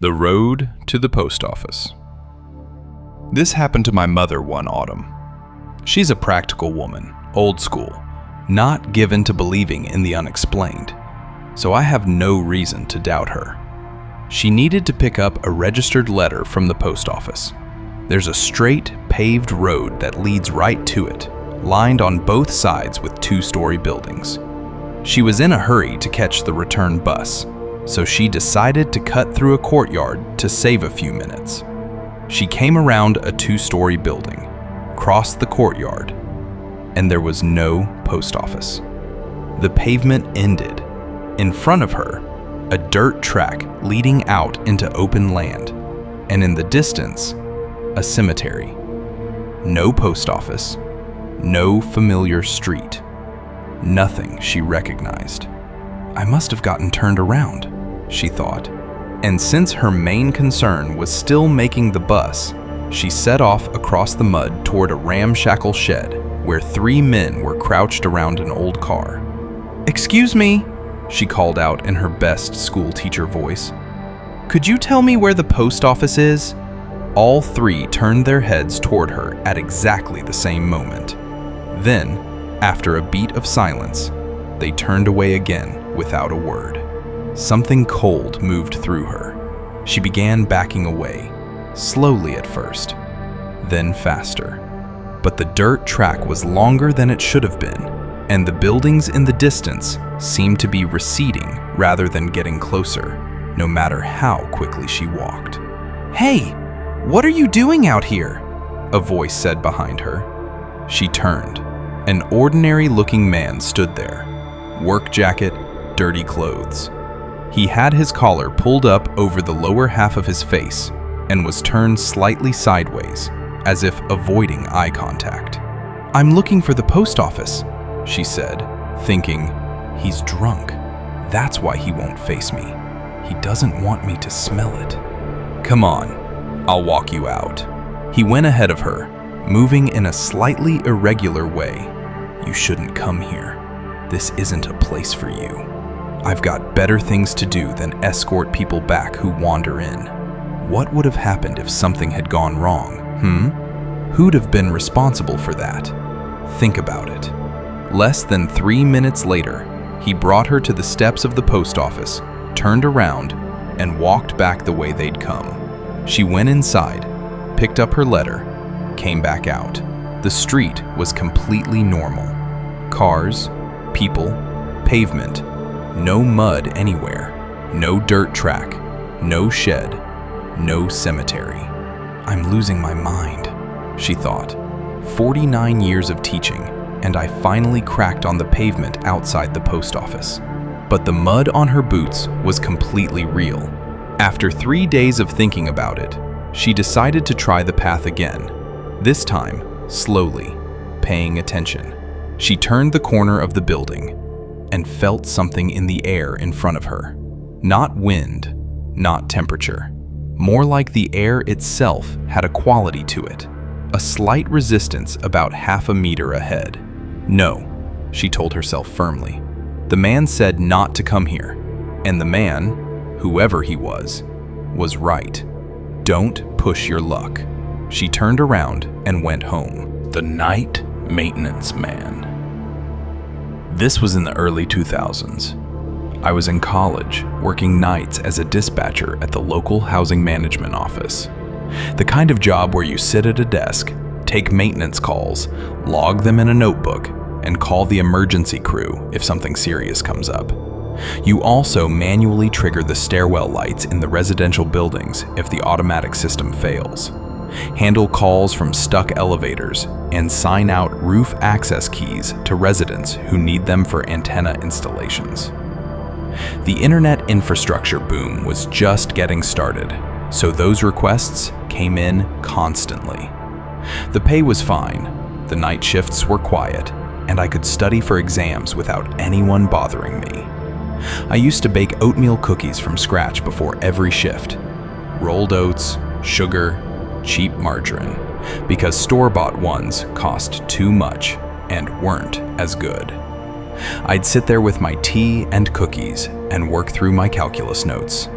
The road to the post office. This happened to my mother one autumn. She's a practical woman, old school, not given to believing in the unexplained, so I have no reason to doubt her. She needed to pick up a registered letter from the post office. There's a straight, paved road that leads right to it, lined on both sides with two-story buildings. She was in a hurry to catch the return bus, so she decided to cut through a courtyard to save a few minutes. She came around a two-story building, crossed the courtyard, and there was no post office. The pavement ended. In front of her, a dirt track leading out into open land, and in the distance, a cemetery. No post office, no familiar street, nothing she recognized. I must have gotten turned around, she thought, and since her main concern was still making the bus, she set off across the mud toward a ramshackle shed where 3 men were crouched around an old car. "Excuse me," she called out in her best school teacher voice. "Could you tell me where the post office is?" All 3 turned their heads toward her at exactly the same moment. Then, after a beat of silence, they turned away again without a word. Something cold moved through her. She began backing away, slowly at first, then faster. But the dirt track was longer than it should have been, and the buildings in the distance seemed to be receding rather than getting closer, no matter how quickly she walked. "Hey, what are you doing out here?" a voice said behind her. She turned. An ordinary-looking man stood there. Work jacket, dirty clothes. He had his collar pulled up over the lower half of his face and was turned slightly sideways, as if avoiding eye contact. "I'm looking for the post office," she said, thinking, he's drunk. That's why he won't face me. He doesn't want me to smell it. "Come on, I'll walk you out." He went ahead of her, moving in a slightly irregular way. "You shouldn't come here. This isn't a place for you. I've got better things to do than escort people back who wander in." What would have happened if something had gone wrong, Who'd have been responsible for that? Think about it. Less than 3 minutes later, he brought her to the steps of the post office, turned around, and walked back the way they'd come. She went inside, picked up her letter, came back out. The street was completely normal. Cars, people, pavement, no mud anywhere, no dirt track, no shed, no cemetery. "I'm losing my mind," she thought. 49 years of teaching, and I finally cracked on the pavement outside the post office. But the mud on her boots was completely real. After 3 days of thinking about it, she decided to try the path again. This time, slowly, paying attention. She turned the corner of the building and felt something in the air in front of her. Not wind, not temperature. More like the air itself had a quality to it. A slight resistance about half a meter ahead. "No," she told herself firmly. The man said not to come here, and the man, whoever he was right. Don't push your luck. She turned around and went home. The Night Maintenance Man. This was in the early 2000s. I was in college, working nights as a dispatcher at the local housing management office. The kind of job where you sit at a desk, take maintenance calls, log them in a notebook, and call the emergency crew if something serious comes up. You also manually trigger the stairwell lights in the residential buildings if the automatic system fails, handle calls from stuck elevators, and sign out roof access keys to residents who need them for antenna installations. The internet infrastructure boom was just getting started, so those requests came in constantly. The pay was fine, the night shifts were quiet, and I could study for exams without anyone bothering me. I used to bake oatmeal cookies from scratch before every shift. Rolled oats, sugar, cheap margarine, because store-bought ones cost too much and weren't as good. I'd sit there with my tea and cookies and work through my calculus notes.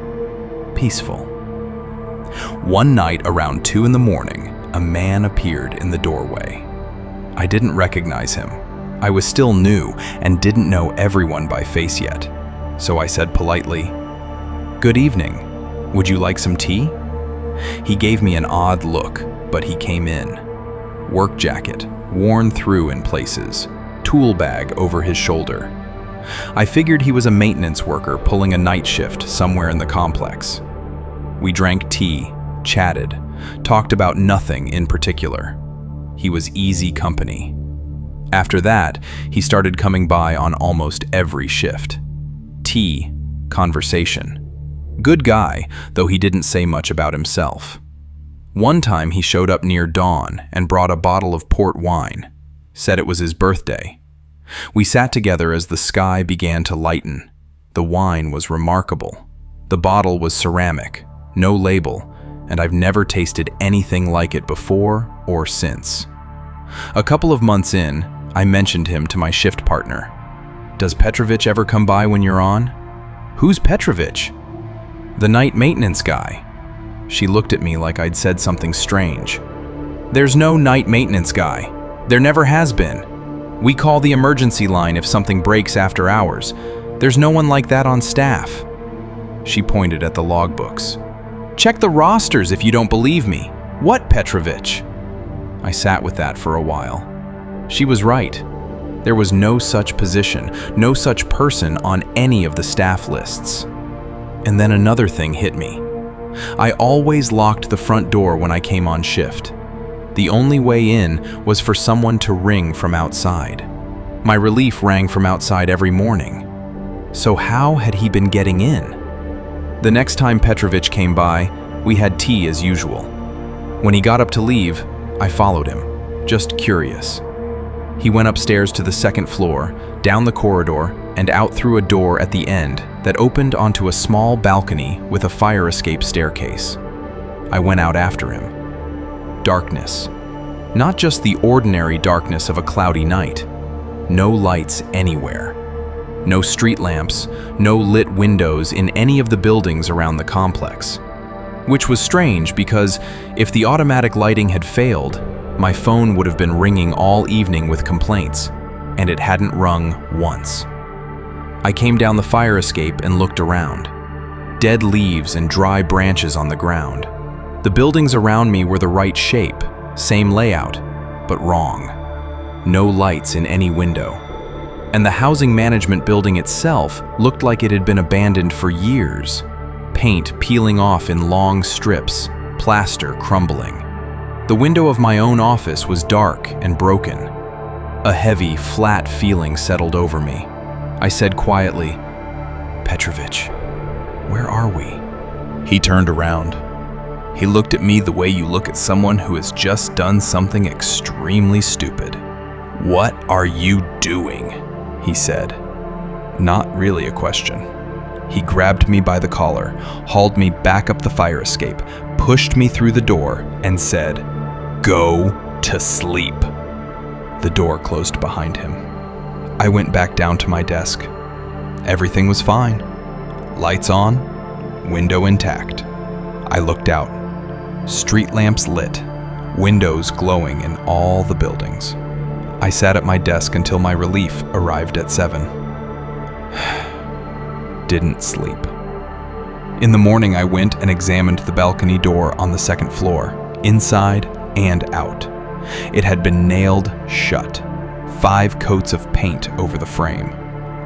Peaceful. One night around 2 in the morning, a man appeared in the doorway. I didn't recognize him. I was still new and didn't know everyone by face yet. So I said politely, "Good evening. Would you like some tea?" He gave me an odd look, but he came in. Work jacket, worn through in places, tool bag over his shoulder. I figured he was a maintenance worker pulling a night shift somewhere in the complex. We drank tea, chatted, talked about nothing in particular. He was easy company. After that, he started coming by on almost every shift. Tea, conversation. Good guy, though he didn't say much about himself. One time he showed up near dawn and brought a bottle of port wine. Said it was his birthday. We sat together as the sky began to lighten. The wine was remarkable. The bottle was ceramic, no label, and I've never tasted anything like it before or since. A couple of months in, I mentioned him to my shift partner. "Does Petrovich ever come by when you're on?" "Who's Petrovich?" "The night maintenance guy." She looked at me like I'd said something strange. "There's no night maintenance guy. There never has been. We call the emergency line if something breaks after hours. There's no one like that on staff." She pointed at the logbooks. "Check the rosters if you don't believe me. What Petrovich?" I sat with that for a while. She was right. There was no such position, no such person on any of the staff lists. And then another thing hit me. I always locked the front door when I came on shift. The only way in was for someone to ring from outside. My relief rang from outside every morning. So how had he been getting in? The next time Petrovich came by, we had tea as usual. When he got up to leave, I followed him, just curious. He went upstairs to the second floor, down the corridor, and out through a door at the end that opened onto a small balcony with a fire escape staircase. I went out after him. Darkness. Not just the ordinary darkness of a cloudy night. No lights anywhere. No street lamps, no lit windows in any of the buildings around the complex. Which was strange because if the automatic lighting had failed, my phone would have been ringing all evening with complaints, and it hadn't rung once. I came down the fire escape and looked around. Dead leaves and dry branches on the ground. The buildings around me were the right shape, same layout, but wrong. No lights in any window. And the housing management building itself looked like it had been abandoned for years. Paint peeling off in long strips, plaster crumbling. The window of my own office was dark and broken. A heavy, flat feeling settled over me. I said quietly, "Petrovich, where are we?" He turned around. He looked at me the way you look at someone who has just done something extremely stupid. "What are you doing?" he said. Not really a question. He grabbed me by the collar, hauled me back up the fire escape, pushed me through the door, and said, "Go to sleep." The door closed behind him. I went back down to my desk. Everything was fine. Lights on, window intact. I looked out. Street lamps lit, windows glowing in all the buildings. I sat at my desk until my relief arrived at 7. Didn't sleep. In the morning, I went and examined the balcony door on the second floor, inside and out. It had been nailed shut, 5 coats of paint over the frame.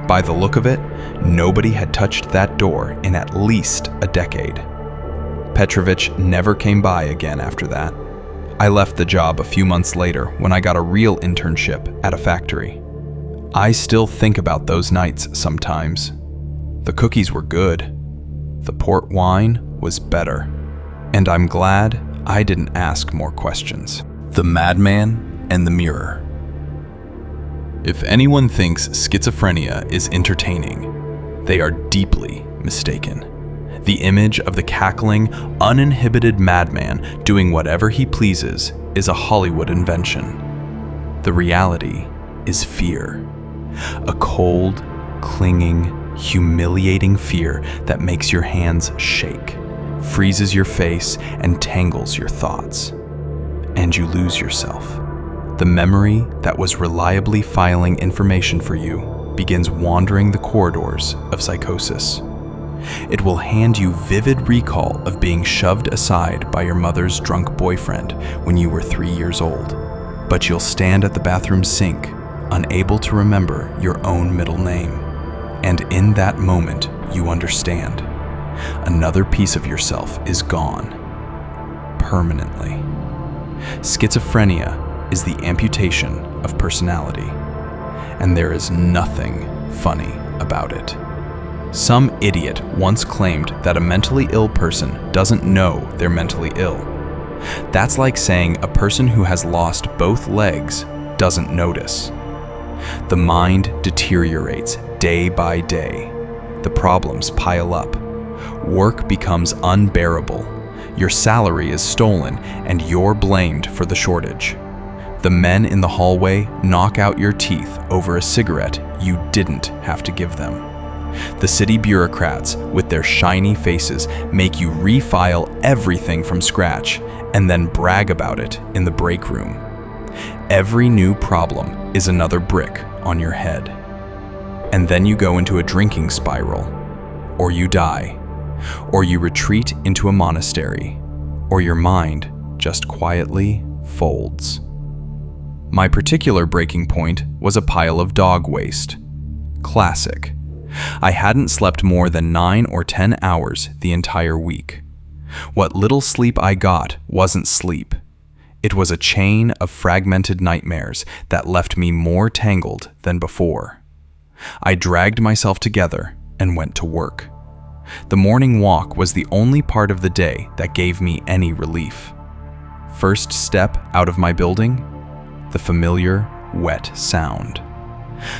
By the look of it, nobody had touched that door in at least a decade. Petrovich never came by again after that. I left the job a few months later when I got a real internship at a factory. I still think about those nights sometimes. The cookies were good. The port wine was better. And I'm glad I didn't ask more questions. The Madman and the Mirror. If anyone thinks schizophrenia is entertaining, they are deeply mistaken. The image of the cackling, uninhibited madman doing whatever he pleases is a Hollywood invention. The reality is fear. A cold, clinging, humiliating fear that makes your hands shake. freezes your face, and tangles your thoughts. And you lose yourself. The memory that was reliably filing information for you begins wandering the corridors of psychosis. It will hand you vivid recall of being shoved aside by your mother's drunk boyfriend when you were 3 years old. But you'll stand at the bathroom sink, unable to remember your own middle name. And in that moment, you understand. Another piece of yourself is gone. Permanently. Schizophrenia is the amputation of personality. And there is nothing funny about it. Some idiot once claimed that a mentally ill person doesn't know they're mentally ill. That's like saying a person who has lost both legs doesn't notice. The mind deteriorates day by day. The problems pile up. Work becomes unbearable. Your salary is stolen, and you're blamed for the shortage. The men in the hallway knock out your teeth over a cigarette you didn't have to give them. The city bureaucrats, with their shiny faces, make you refile everything from scratch and then brag about it in the break room. Every new problem is another brick on your head. And then you go into a drinking spiral, or you die, or you retreat into a monastery, or your mind just quietly folds. My particular breaking point was a pile of dog waste. Classic. I hadn't slept more than 9 or 10 hours the entire week. What little sleep I got wasn't sleep. It was a chain of fragmented nightmares that left me more tangled than before. I dragged myself together and went to work. The morning walk was the only part of the day that gave me any relief. First step out of my building, the familiar, wet sound.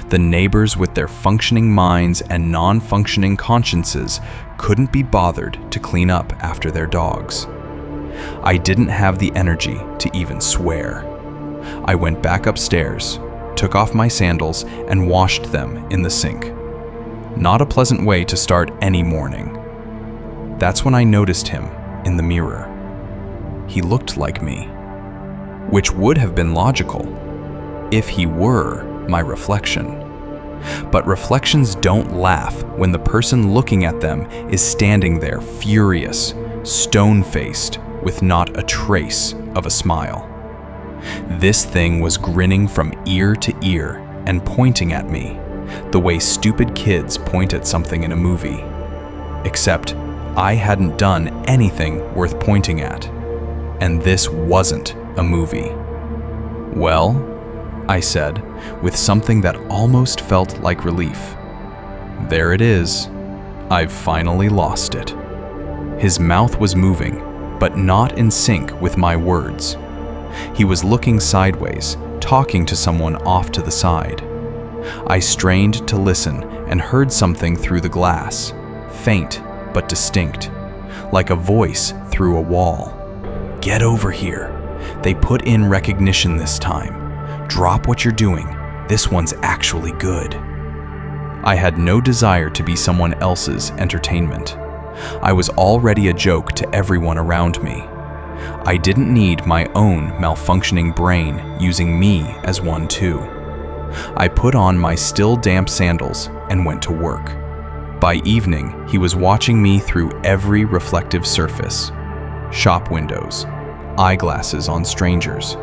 The neighbors with their functioning minds and non-functioning consciences couldn't be bothered to clean up after their dogs. I didn't have the energy to even swear. I went back upstairs, took off my sandals, and washed them in the sink. Not a pleasant way to start any morning. That's when I noticed him in the mirror. He looked like me, which would have been logical if he were my reflection. But reflections don't laugh when the person looking at them is standing there furious, stone-faced, with not a trace of a smile. This thing was grinning from ear to ear and pointing at me, the way stupid kids point at something in a movie. Except I hadn't done anything worth pointing at, and this wasn't a movie. Well, I said, with something that almost felt like relief. There it is. I've finally lost it. His mouth was moving, but not in sync with my words. He was looking sideways, talking to someone off to the side. I strained to listen and heard something through the glass, faint but distinct, like a voice through a wall. Get over here. They put in recognition this time. Drop what you're doing. This one's actually good. I had no desire to be someone else's entertainment. I was already a joke to everyone around me. I didn't need my own malfunctioning brain using me as one too. I put on my still damp sandals and went to work. By evening, he was watching me through every reflective surface. Shop windows, eyeglasses on strangers.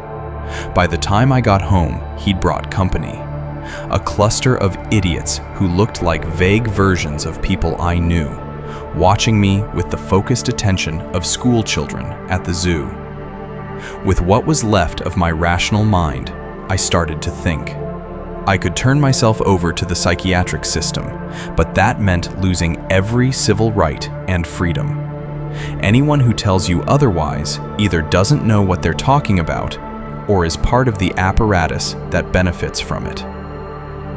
By the time I got home, he'd brought company. A cluster of idiots who looked like vague versions of people I knew, watching me with the focused attention of school children at the zoo. With what was left of my rational mind, I started to think. I could turn myself over to the psychiatric system, but that meant losing every civil right and freedom. Anyone who tells you otherwise either doesn't know what they're talking about or is part of the apparatus that benefits from it.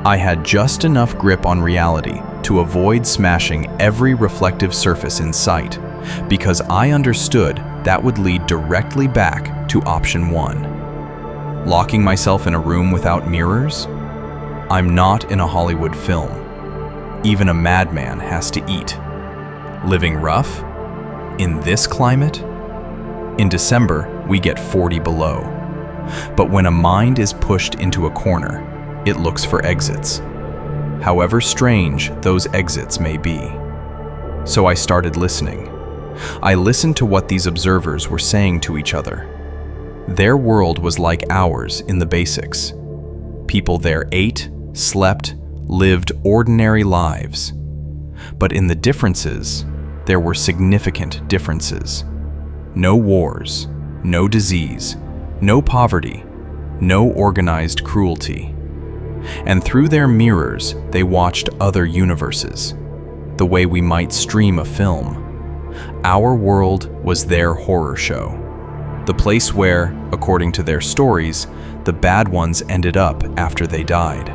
I had just enough grip on reality to avoid smashing every reflective surface in sight, because I understood that would lead directly back to option 1. Locking myself in a room without mirrors? I'm not in a Hollywood film. Even a madman has to eat. Living rough? In this climate? In December, we get 40 below. But when a mind is pushed into a corner, it looks for exits. However strange those exits may be. So I started listening. I listened to what these observers were saying to each other. Their world was like ours in the basics. People there ate, slept, lived ordinary lives. But in the differences, there were significant differences. No wars, no disease, no poverty, no organized cruelty. And through their mirrors, they watched other universes, the way we might stream a film. Our world was their horror show, the place where, according to their stories, the bad ones ended up after they died.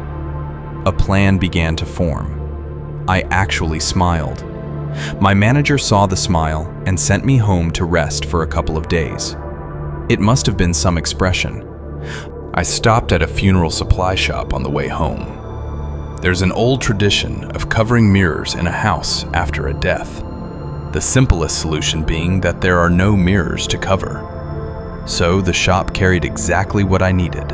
A plan began to form. I actually smiled. My manager saw the smile and sent me home to rest for a couple of days. It must have been some expression. I stopped at a funeral supply shop on the way home. There's an old tradition of covering mirrors in a house after a death. The simplest solution being that there are no mirrors to cover. So the shop carried exactly what I needed.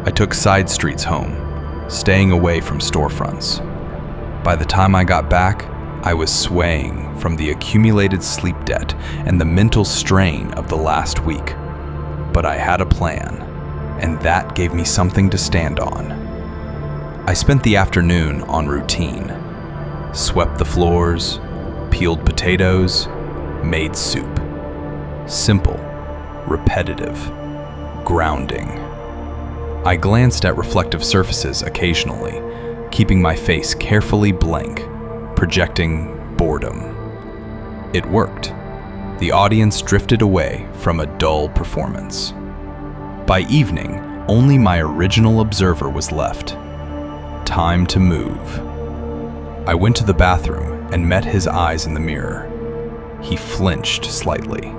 I took side streets home, staying away from storefronts. By the time I got back, I was swaying from the accumulated sleep debt and the mental strain of the last week. But I had a plan, and that gave me something to stand on. I spent the afternoon on routine. Swept the floors, peeled potatoes, made soup. Simple, repetitive, grounding. I glanced at reflective surfaces occasionally, keeping my face carefully blank, projecting boredom. It worked. The audience drifted away from a dull performance. By evening, only my original observer was left. Time to move. I went to the bathroom and met his eyes in the mirror. He flinched slightly.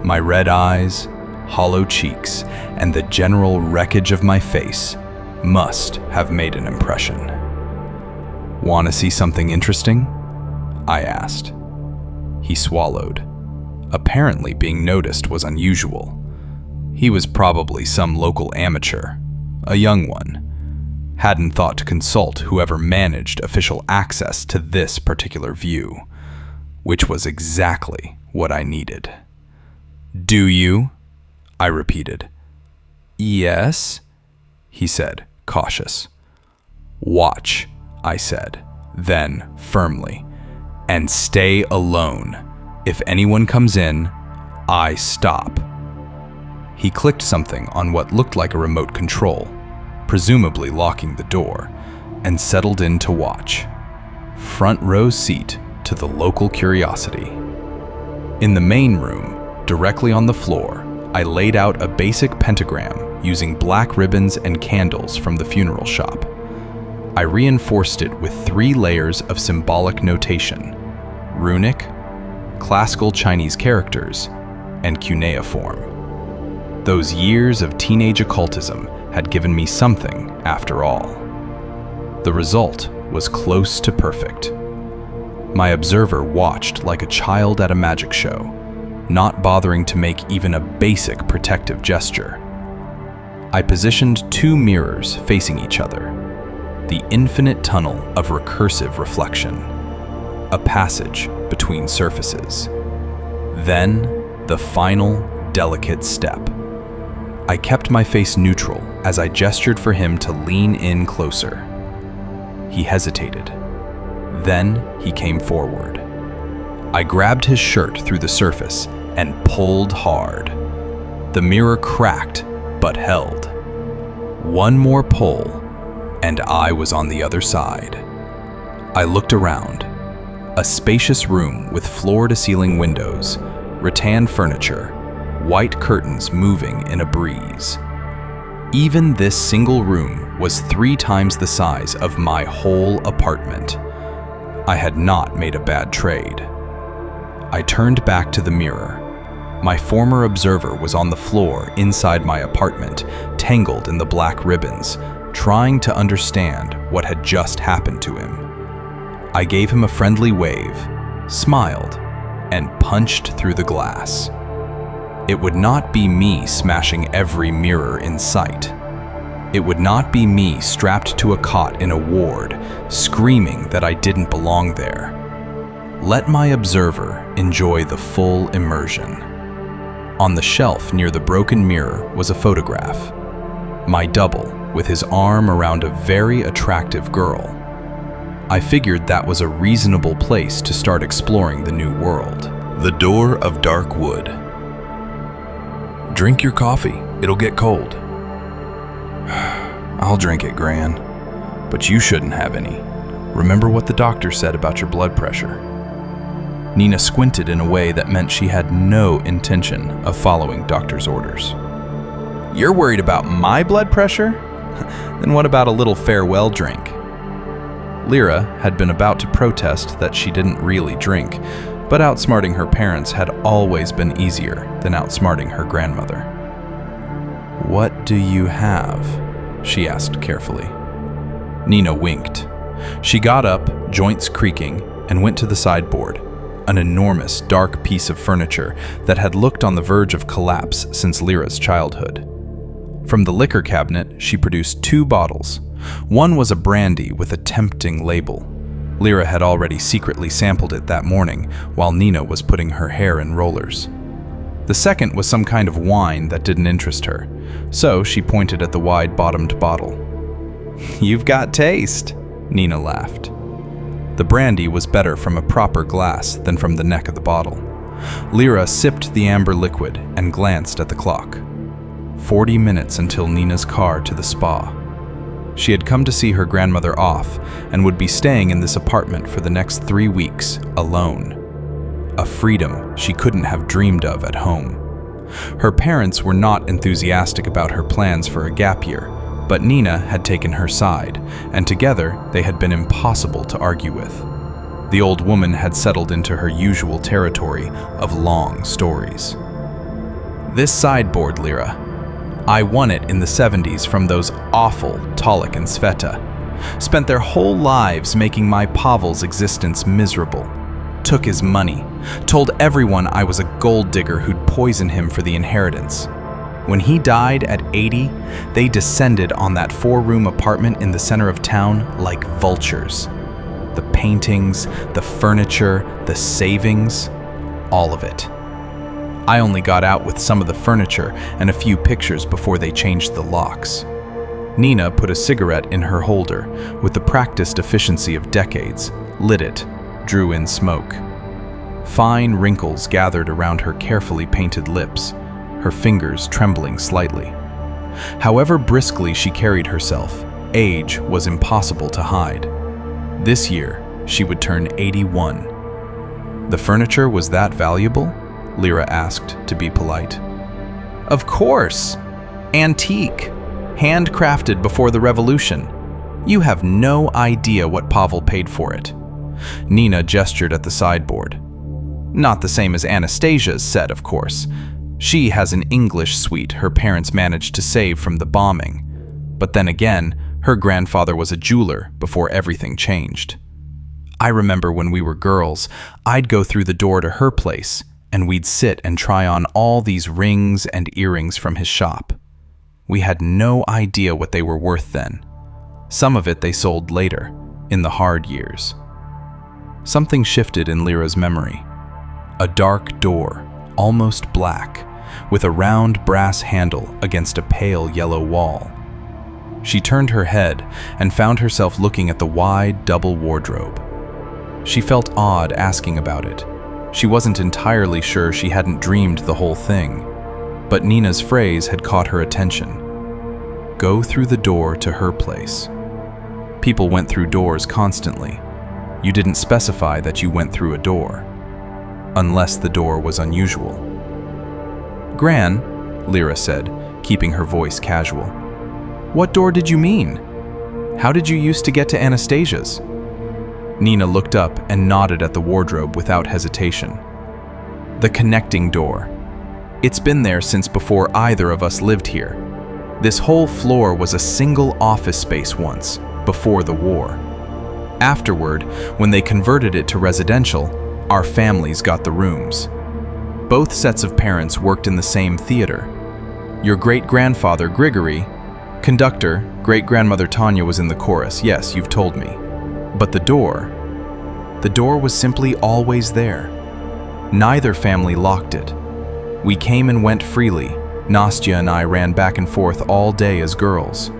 My red eyes, hollow cheeks, and the general wreckage of my face must have made an impression. "Want to see something interesting?" I asked. He swallowed. Apparently being noticed was unusual. He was probably some local amateur, a young one. Hadn't thought to consult whoever managed official access to this particular view, which was exactly what I needed. "Do you?" I repeated. "Yes," he said, cautious. "Watch," I said, then firmly, "and stay alone. If anyone comes in, I stop." He clicked something on what looked like a remote control, presumably locking the door, and settled in to watch. Front row seat to the local curiosity. In the main room, directly on the floor, I laid out a basic pentagram using black ribbons and candles from the funeral shop. I reinforced it with 3 layers of symbolic notation: runic, classical Chinese characters, and cuneiform. Those years of teenage occultism had given me something after all. The result was close to perfect. My observer watched like a child at a magic show, not bothering to make even a basic protective gesture. I positioned 2 mirrors facing each other, the infinite tunnel of recursive reflection, a passage between surfaces. Then, the final, delicate step. I kept my face neutral as I gestured for him to lean in closer. He hesitated. Then he came forward. I grabbed his shirt through the surface and pulled hard. The mirror cracked, but held. One more pull, and I was on the other side. I looked around. A spacious room with floor-to-ceiling windows, rattan furniture, white curtains moving in a breeze. Even this single room was 3 times the size of my whole apartment. I had not made a bad trade. I turned back to the mirror. My former observer was on the floor inside my apartment, tangled in the black ribbons, trying to understand what had just happened to him. I gave him a friendly wave, smiled, and punched through the glass. It would not be me smashing every mirror in sight. It would not be me strapped to a cot in a ward, screaming that I didn't belong there. Let my observer enjoy the full immersion. On the shelf near the broken mirror was a photograph. My double, with his arm around a very attractive girl. I figured that was a reasonable place to start exploring the new world. The door of dark wood. Drink your coffee, it'll get cold. I'll drink it, Gran, but you shouldn't have any. Remember what the doctor said about your blood pressure. Nina squinted in a way that meant she had no intention of following doctor's orders. You're worried about my blood pressure? Then what about a little farewell drink? Lyra had been about to protest that she didn't really drink, but outsmarting her parents had always been easier than outsmarting her grandmother. What do you have? She asked carefully. Nina winked. She got up, joints creaking, and went to the sideboard, an enormous, dark piece of furniture that had looked on the verge of collapse since Lyra's childhood. From the liquor cabinet, she produced 2 bottles. One was a brandy with a tempting label. Lyra had already secretly sampled it that morning while Nina was putting her hair in rollers. The second was some kind of wine that didn't interest her, so she pointed at the wide-bottomed bottle. You've got taste, Nina laughed. The brandy was better from a proper glass than from the neck of the bottle. Lyra sipped the amber liquid and glanced at the clock. 40 minutes until Nina's car to the spa. She had come to see her grandmother off and would be staying in this apartment for the next 3 weeks, alone. A freedom she couldn't have dreamed of at home. Her parents were not enthusiastic about her plans for a gap year, but Nina had taken her side, and together they had been impossible to argue with. The old woman had settled into her usual territory of long stories. This sideboard, Lyra. I won it in the 70s from those awful Talik and Sveta. Spent their whole lives making my Pavel's existence miserable. Took his money. Told everyone I was a gold digger who'd poison him for the inheritance. When he died at 80, they descended on that 4-room apartment in the center of town like vultures. The paintings, the furniture, the savings, all of it. I only got out with some of the furniture and a few pictures before they changed the locks. Nina put a cigarette in her holder with the practiced efficiency of decades, lit it, drew in smoke. Fine wrinkles gathered around her carefully painted lips, her fingers trembling slightly. However briskly she carried herself, age was impossible to hide. This year, she would turn 81. The furniture was that valuable? Lyra asked, to be polite. Of course! Antique! Handcrafted before the revolution. You have no idea what Pavel paid for it. Nina gestured at the sideboard. Not the same as Anastasia's set, of course. She has an English suite her parents managed to save from the bombing. But then again, her grandfather was a jeweler before everything changed. I remember when we were girls, I'd go through the door to her place, and we'd sit and try on all these rings and earrings from his shop. We had no idea what they were worth then. Some of it they sold later, in the hard years. Something shifted in Lyra's memory. A dark door, almost black, with a round brass handle against a pale yellow wall. She turned her head and found herself looking at the wide double wardrobe. She felt odd asking about it. She wasn't entirely sure she hadn't dreamed the whole thing, but Nina's phrase had caught her attention. Go through the door to her place. People went through doors constantly. You didn't specify that you went through a door, unless the door was unusual. Gran, Lyra said, keeping her voice casual. What door did you mean? How did you used to get to Anastasia's? Nina looked up and nodded at the wardrobe without hesitation. The connecting door. It's been there since before either of us lived here. This whole floor was a single office space once, before the war. Afterward, when they converted it to residential, Our families got the rooms. Both sets of parents worked in the same theater. Your great-grandfather, Grigory, conductor, great-grandmother Tanya was in the chorus. Yes, you've told me. But the door was simply always there. Neither family locked it. We came and went freely. Nastya and I ran back and forth all day as girls.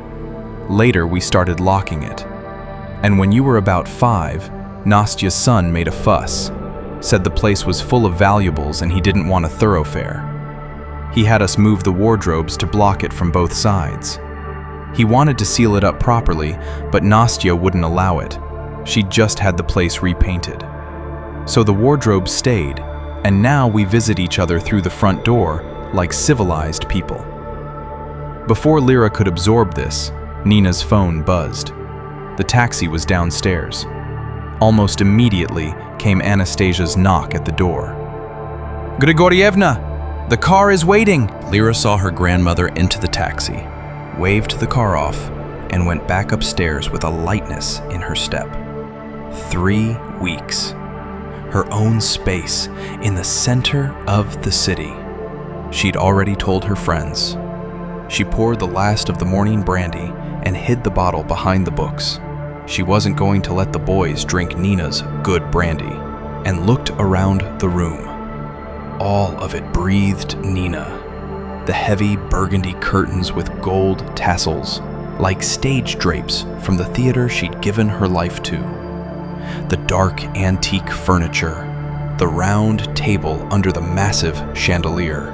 Later, we started locking it. And when you were about 5, Nastya's son made a fuss, said the place was full of valuables and he didn't want a thoroughfare. He had us move the wardrobes to block it from both sides. He wanted to seal it up properly, but Nastya wouldn't allow it. She just had the place repainted. So the wardrobes stayed, and now we visit each other through the front door like civilized people. Before Lyra could absorb this, Nina's phone buzzed. The taxi was downstairs. Almost immediately came Anastasia's knock at the door. "Grigorievna, the car is waiting!" Lyra saw her grandmother into the taxi, waved the car off, and went back upstairs with a lightness in her step. 3 weeks. Her own space in the center of the city. She'd already told her friends. She poured the last of the morning brandy and hid the bottle behind the books. She wasn't going to let the boys drink Nina's good brandy, and looked around the room. All of it breathed Nina. The heavy burgundy curtains with gold tassels, like stage drapes from the theater she'd given her life to. The dark antique furniture, the round table under the massive chandelier,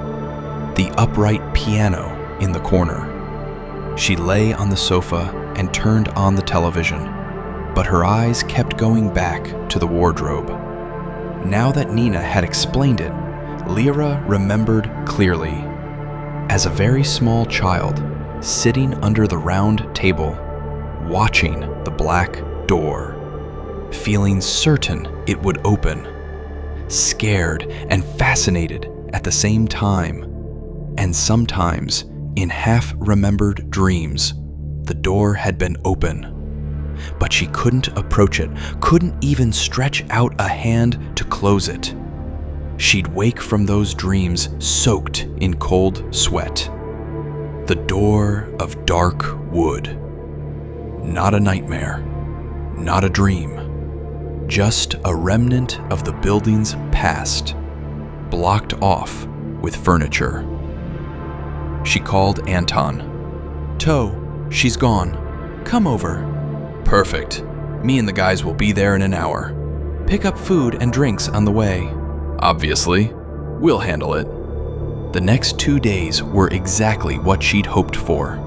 the upright piano in the corner. She lay on the sofa and turned on the television, but her eyes kept going back to the wardrobe. Now that Nina had explained it, Lyra remembered clearly. As a very small child, sitting under the round table, watching the black door, feeling certain it would open, scared and fascinated at the same time, and sometimes, in half-remembered dreams, the door had been open. But she couldn't approach it, couldn't even stretch out a hand to close it. She'd wake from those dreams soaked in cold sweat. The door of dark wood. Not a nightmare, not a dream, just a remnant of the building's past, blocked off with furniture. She called Anton. "Toe, she's gone. Come over." "Perfect. Me and the guys will be there in an hour. Pick up food and drinks on the way." "Obviously. We'll handle it." The next 2 days were exactly what she'd hoped for.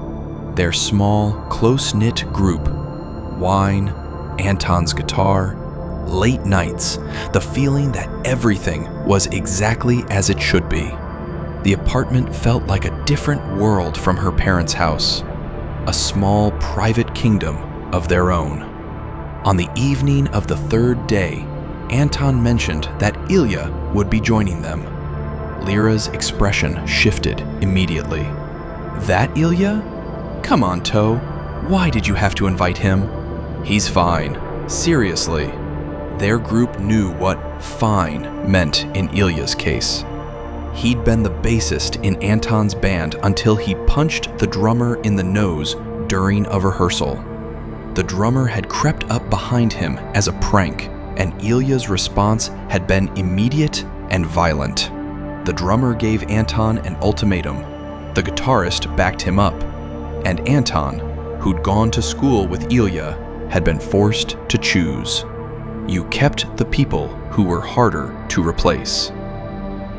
Their small, close-knit group. Wine, Anton's guitar, late nights, the feeling that everything was exactly as it should be. The apartment felt like a different world from her parents' house. A small, private kingdom of their own. On the evening of the 3rd day, Anton mentioned that Ilya would be joining them. Lyra's expression shifted immediately. "That Ilya? Come on, Toe. Why did you have to invite him? He's fine. Seriously." Their group knew what fine meant in Ilya's case. He'd been the bassist in Anton's band until he punched the drummer in the nose during a rehearsal. The drummer had crept up behind him as a prank, and Ilya's response had been immediate and violent. The drummer gave Anton an ultimatum. The guitarist backed him up, and Anton, who'd gone to school with Ilya, had been forced to choose. You kept the people who were harder to replace.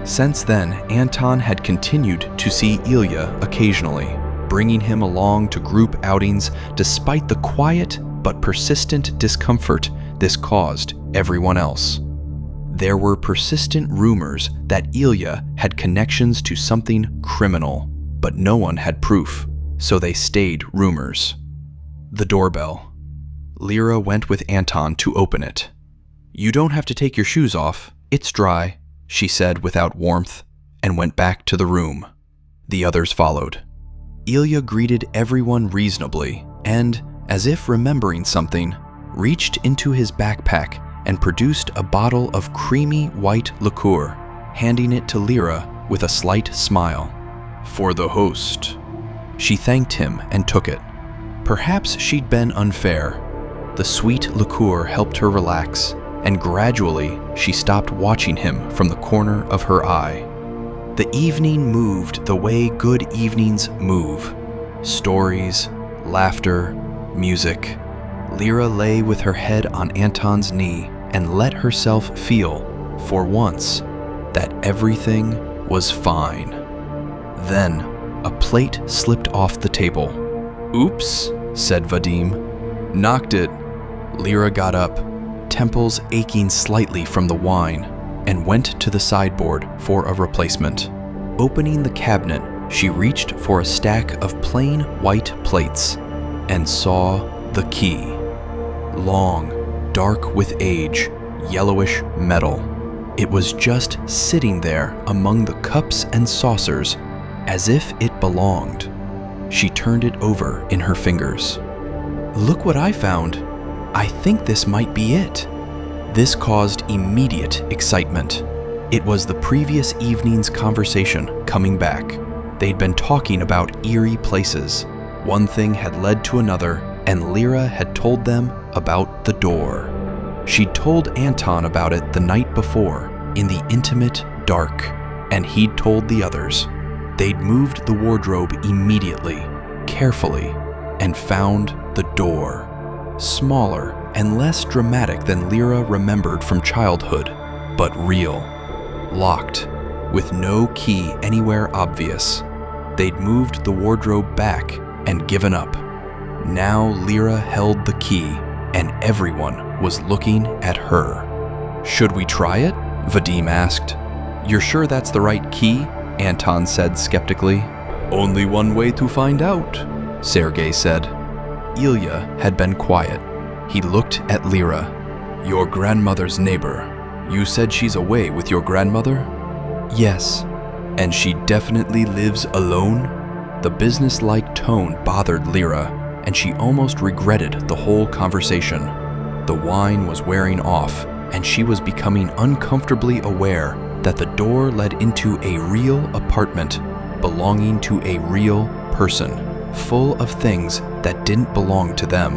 Since then, Anton had continued to see Ilya occasionally, bringing him along to group outings despite the quiet but persistent discomfort this caused everyone else. There were persistent rumors that Ilya had connections to something criminal, but no one had proof, so they stayed rumors. The doorbell. Lyra went with Anton to open it. "You don't have to take your shoes off. It's dry," she said without warmth, and went back to the room. The others followed. Ilya greeted everyone reasonably and, as if remembering something, reached into his backpack and produced a bottle of creamy white liqueur, handing it to Lyra with a slight smile. "For the host." She thanked him and took it. Perhaps she'd been unfair. The sweet liqueur helped her relax, and gradually she stopped watching him from the corner of her eye. The evening moved the way good evenings move. Stories, laughter, music. Lyra lay with her head on Anton's knee and let herself feel, for once, that everything was fine. Then, a plate slipped off the table. "Oops," said Vadim. "Knocked it." Lyra got up, temples aching slightly from the wine, and went to the sideboard for a replacement. Opening the cabinet, she reached for a stack of plain white plates and saw the key. Long, dark with age, yellowish metal. It was just sitting there among the cups and saucers, as if it belonged. She turned it over in her fingers. "Look what I found. I think this might be it." This caused immediate excitement. It was the previous evening's conversation coming back. They'd been talking about eerie places. One thing had led to another, and Lyra had told them about the door. She'd told Anton about it the night before, in the intimate dark, and he'd told the others. They'd moved the wardrobe immediately, carefully, and found the door. Smaller and less dramatic than Lyra remembered from childhood, but real. Locked, with no key anywhere obvious. They'd moved the wardrobe back and given up. Now Lyra held the key, and everyone was looking at her. "Should we try it?" Vadim asked. "You're sure that's the right key?" Anton said skeptically. "Only one way to find out," Sergei said. Ilya had been quiet. He looked at Lyra. "Your grandmother's neighbor. You said she's away with your grandmother?" "Yes." "And she definitely lives alone?" The business-like tone bothered Lyra, and she almost regretted the whole conversation. The wine was wearing off, and she was becoming uncomfortably aware that the door led into a real apartment belonging to a real person, full of things that didn't belong to them.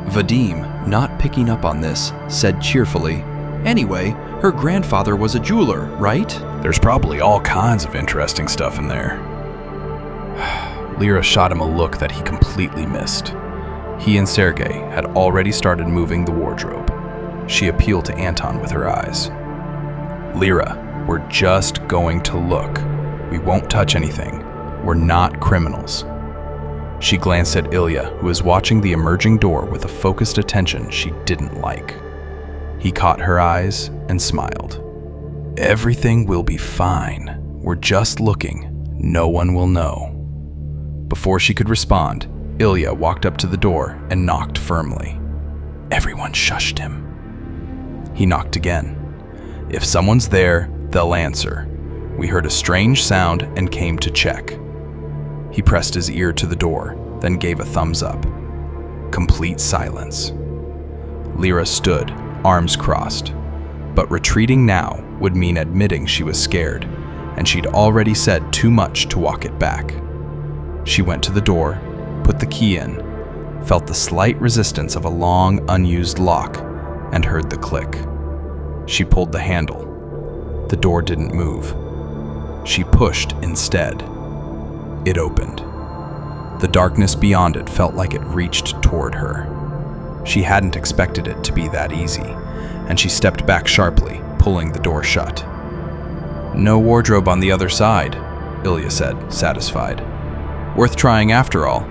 Vadim, not picking up on this, said cheerfully, "Anyway, her grandfather was a jeweler, right?" "There's probably all kinds of interesting stuff in there." Lyra shot him a look that he completely missed. He and Sergei had already started moving the wardrobe. She appealed to Anton with her eyes. "Lyra, we're just going to look. We won't touch anything. We're not criminals." She glanced at Ilya, who was watching the emerging door with a focused attention she didn't like. He caught her eyes and smiled. "Everything will be fine. We're just looking. No one will know." Before she could respond, Ilya walked up to the door and knocked firmly. Everyone shushed him. He knocked again. "If someone's there, they'll answer. We heard a strange sound and came to check." He pressed his ear to the door, then gave a thumbs up. Complete silence. Lyra stood, arms crossed. But retreating now would mean admitting she was scared, and she'd already said too much to walk it back. She went to the door, put the key in, felt the slight resistance of a long, unused lock, and heard the click. She pulled the handle. The door didn't move. She pushed instead. It opened. The darkness beyond it felt like it reached toward her. She hadn't expected it to be that easy, and she stepped back sharply, pulling the door shut. "No wardrobe on the other side," Ilya said, satisfied. "Worth trying after all."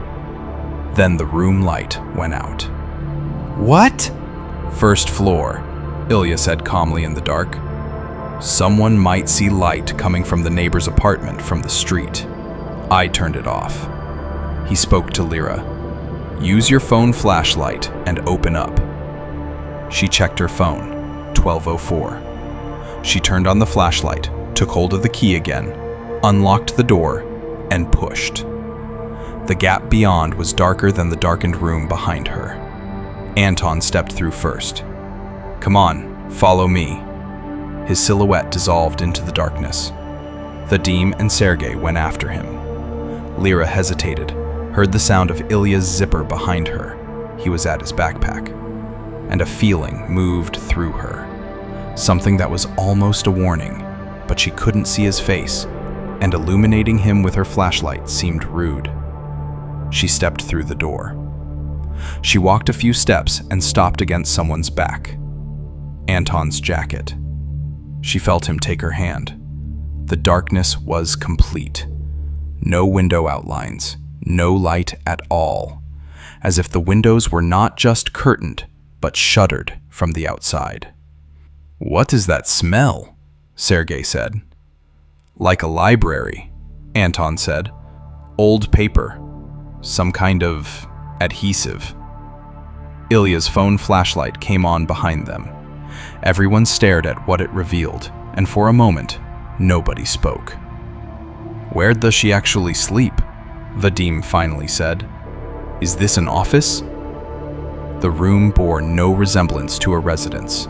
Then the room light went out. "What?" "First floor," Ilya said calmly in the dark. "Someone might see light coming from the neighbor's apartment from the street. I turned it off." He spoke to Lyra. "Use your phone flashlight and open up." She checked her phone. 12:04. She turned on the flashlight, took hold of the key again, unlocked the door, and pushed. The gap beyond was darker than the darkened room behind her. Anton stepped through first. "Come on, "Follow me." His silhouette dissolved into the darkness. Vadim and Sergei went after him. Lyra hesitated, heard the sound of Ilya's zipper behind her. He was at his backpack. And a feeling moved through her. Something that was almost a warning, but she couldn't see his face, and illuminating him with her flashlight seemed rude. She stepped through the door. She walked a few steps and stopped against someone's back. Anton's jacket. She felt him take her hand. The darkness was complete. No window outlines, no light at all, as if the windows were not just curtained, but shuttered from the outside. "What is that smell?" Sergei said. "Like a library," Anton said. "Old paper. Some kind of adhesive." Ilya's phone flashlight came on behind them. Everyone stared at what it revealed, and for a moment, nobody spoke. "Where does she actually sleep?" Vadim finally said. "Is this an office?" The room bore no resemblance to a residence.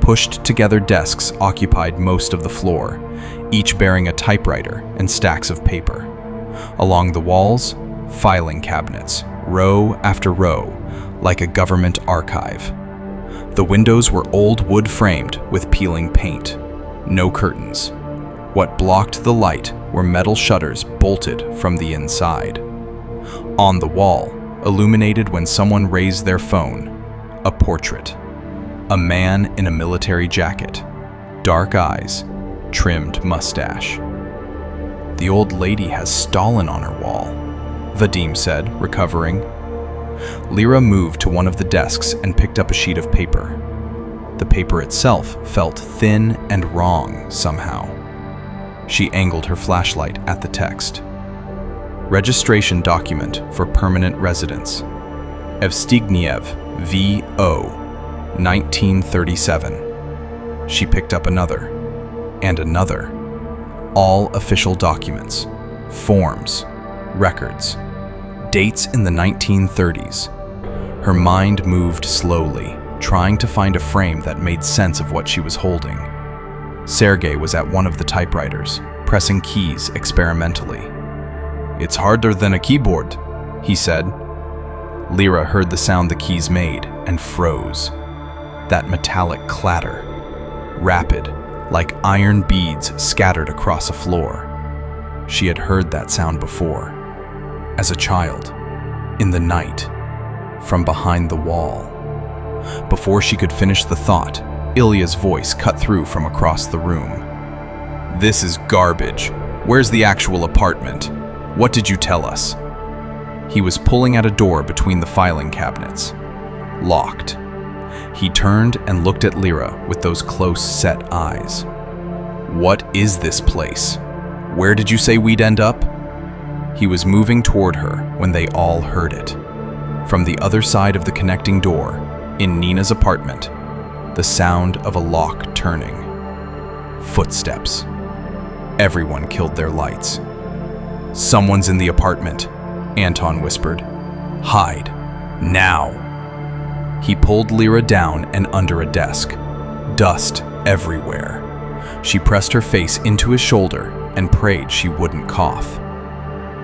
Pushed together desks occupied most of the floor, each bearing a typewriter and stacks of paper. Along the walls, filing cabinets, row after row, like a government archive. The windows were old wood framed with peeling paint. No curtains. What blocked the light were metal shutters bolted from the inside. On the wall, illuminated when someone raised their phone, a portrait. A man in a military jacket, dark eyes, trimmed mustache. "The old lady has Stalin on her wall," Vadim said, recovering. Lyra moved to one of the desks and picked up a sheet of paper. The paper itself felt thin and wrong somehow. She angled her flashlight at the text. Registration document for permanent residence. Evstigniev, V.O., 1937. She picked up another, and another. All official documents, forms, records, dates in the 1930s. Her mind moved slowly, trying to find a frame that made sense of what she was holding. Sergei was at one of the typewriters, pressing keys experimentally. "It's harder than a keyboard," he said. Lyra heard the sound the keys made and froze. That metallic clatter, rapid, like iron beads scattered across a floor. She had heard that sound before, as a child, in the night, from behind the wall. Before she could finish the thought, Ilya's voice cut through from across the room. "This is garbage. Where's the actual apartment? What did you tell us?" He was pulling at a door between the filing cabinets. Locked. He turned and looked at Lyra with those close, set eyes. "What is this place? Where did you say we'd end up?" He was moving toward her when they all heard it. From the other side of the connecting door, in Nina's apartment, the sound of a lock turning. Footsteps. Everyone killed their lights. "Someone's in the apartment," Anton whispered. "Hide. Now." He pulled Lyra down and under a desk. Dust everywhere. She pressed her face into his shoulder and prayed she wouldn't cough.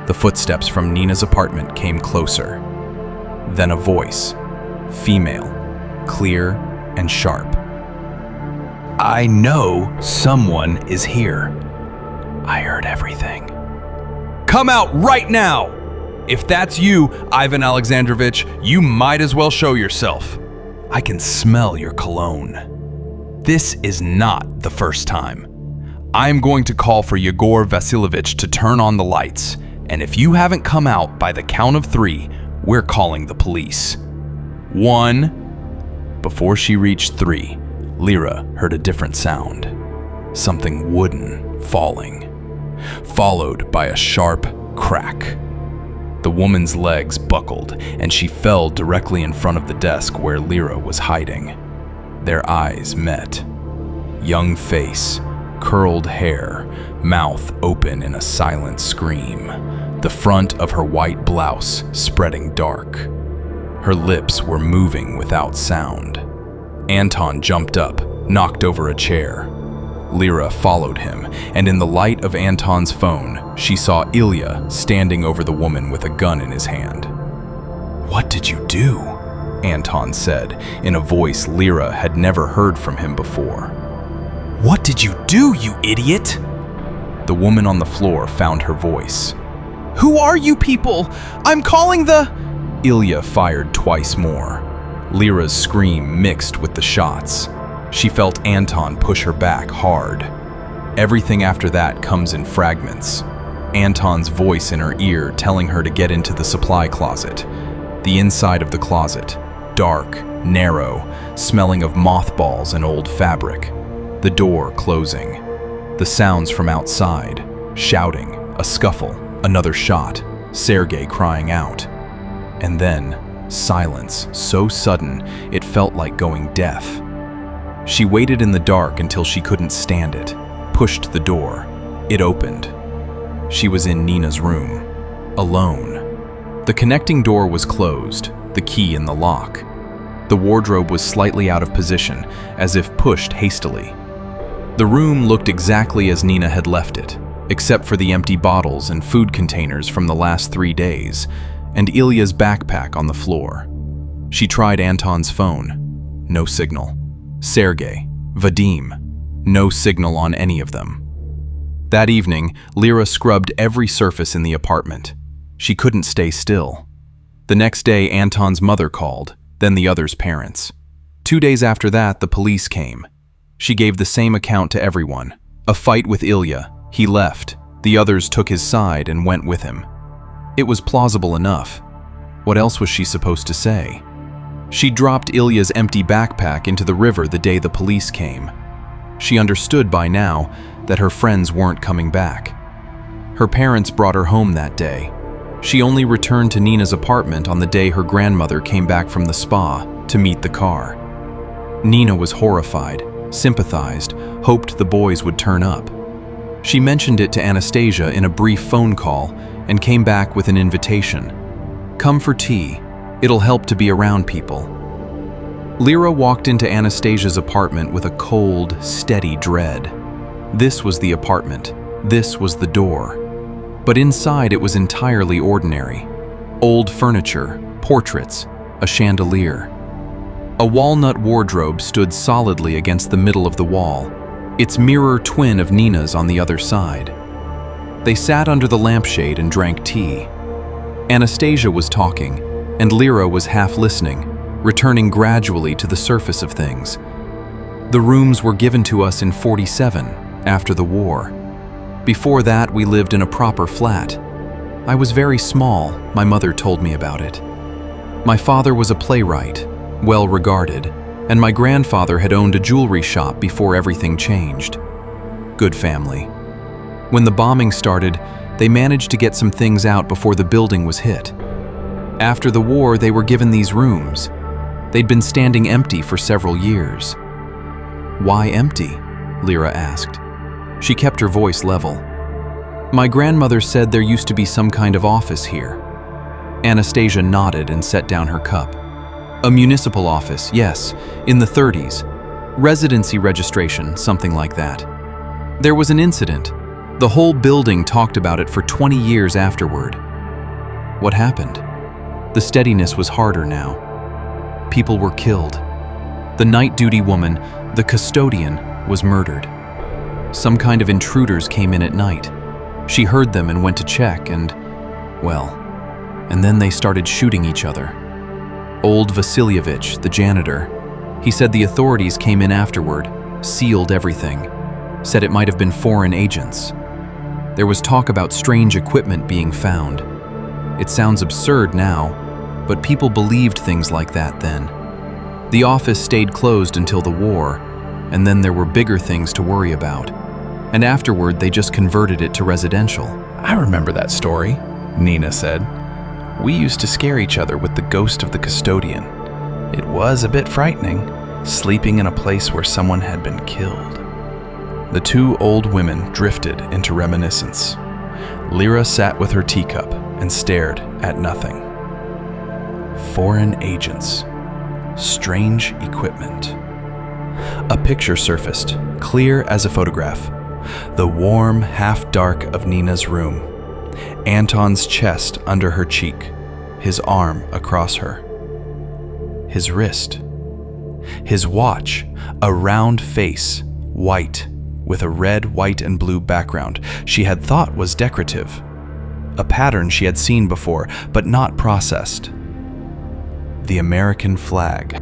The footsteps from Nina's apartment came closer. Then a voice, female, clear and sharp. "I know someone is here. I heard everything. Come out right now! If that's you, Ivan Alexandrovich, you might as well show yourself. I can smell your cologne. This is not the first time. I'm going to call for Yegor Vasilyevich to turn on the lights, and if you haven't come out by the count of 3, we're calling the police. 1. Before she reached 3, Lyra heard a different sound. Something wooden falling, followed by a sharp crack. The woman's legs buckled, and she fell directly in front of the desk where Lyra was hiding. Their eyes met. Young face, curled hair, mouth open in a silent scream, the front of her white blouse spreading dark. Her lips were moving without sound. Anton jumped up, knocked over a chair. Lyra followed him, and in the light of Anton's phone, she saw Ilya standing over the woman with a gun in his hand. "What did you do?" Anton said, in a voice Lyra had never heard from him before. "What did you do, you idiot?" The woman on the floor found her voice. "Who are you people? I'm calling the—" Ilya fired twice more. Lyra's scream mixed with the shots. She felt Anton push her back hard. Everything after that comes in fragments. Anton's voice in her ear telling her to get into the supply closet. The inside of the closet, dark, narrow, smelling of mothballs and old fabric. The door closing. The sounds from outside, shouting, a scuffle, another shot, Sergei crying out. And then, silence so sudden it felt like going deaf. She waited in the dark until she couldn't stand it, pushed the door. It opened. She was in Nina's room, alone. The connecting door was closed, the key in the lock. The wardrobe was slightly out of position, as if pushed hastily. The room looked exactly as Nina had left it, except for the empty bottles and food containers from the last 3 days, and Ilya's backpack on the floor. She tried Anton's phone. No signal. Sergei, Vadim, no signal on any of them. That evening, Lyra scrubbed every surface in the apartment. She couldn't stay still. The next day, Anton's mother called, then the others' parents. 2 days after that, the police came. She gave the same account to everyone. A fight with Ilya. He left. The others took his side and went with him. It was plausible enough. What else was she supposed to say? She dropped Ilya's empty backpack into the river the day the police came. She understood by now that her friends weren't coming back. Her parents brought her home that day. She only returned to Nina's apartment on the day her grandmother came back from the spa to meet the car. Nina was horrified, sympathized, hoped the boys would turn up. She mentioned it to Anastasia in a brief phone call and came back with an invitation. "Come for tea. It'll help to be around people." Lyra walked into Anastasia's apartment with a cold, steady dread. This was the apartment. This was the door. But inside it was entirely ordinary. Old furniture, portraits, a chandelier. A walnut wardrobe stood solidly against the middle of the wall, its mirror twin of Nina's on the other side. They sat under the lampshade and drank tea. Anastasia was talking, and Lyra was half listening, returning gradually to the surface of things. The rooms were given to us in '47, after the war. Before that, we lived in a proper flat. I was very small, my mother told me about it. My father was a playwright, well regarded, and my grandfather had owned a jewelry shop before everything changed. Good family. When the bombing started, they managed to get some things out before the building was hit. After the war, they were given these rooms. They'd been standing empty for several years. "Why empty?" Lyra asked. She kept her voice level. "My grandmother said there used to be some kind of office here." Anastasia nodded and set down her cup. "A municipal office, yes, in the '30s. Residency registration, something like that. There was an incident. The whole building talked about it for 20 years afterward." "What happened?" The steadiness was harder now. "People were killed. The night duty woman, the custodian, was murdered. Some kind of intruders came in at night. She heard them and went to check and then they started shooting each other. Old Vasilievich, the janitor, he said the authorities came in afterward, sealed everything, said it might have been foreign agents. There was talk about strange equipment being found. It sounds absurd now, but people believed things like that then. The office stayed closed until the war, and then there were bigger things to worry about. And afterward, they just converted it to residential." "I remember that story," Nina said. "We used to scare each other with the ghost of the custodian. It was a bit frightening, sleeping in a place where someone had been killed." The two old women drifted into reminiscence. Lyra sat with her teacup and stared at nothing. Foreign agents. Strange equipment. A picture surfaced, clear as a photograph. The warm half-dark of Nina's room. Anton's chest under her cheek, his arm across her. His wrist. His watch, a round face, white, with a red, white, and blue background she had thought was decorative. A pattern she had seen before, but not processed. The American flag.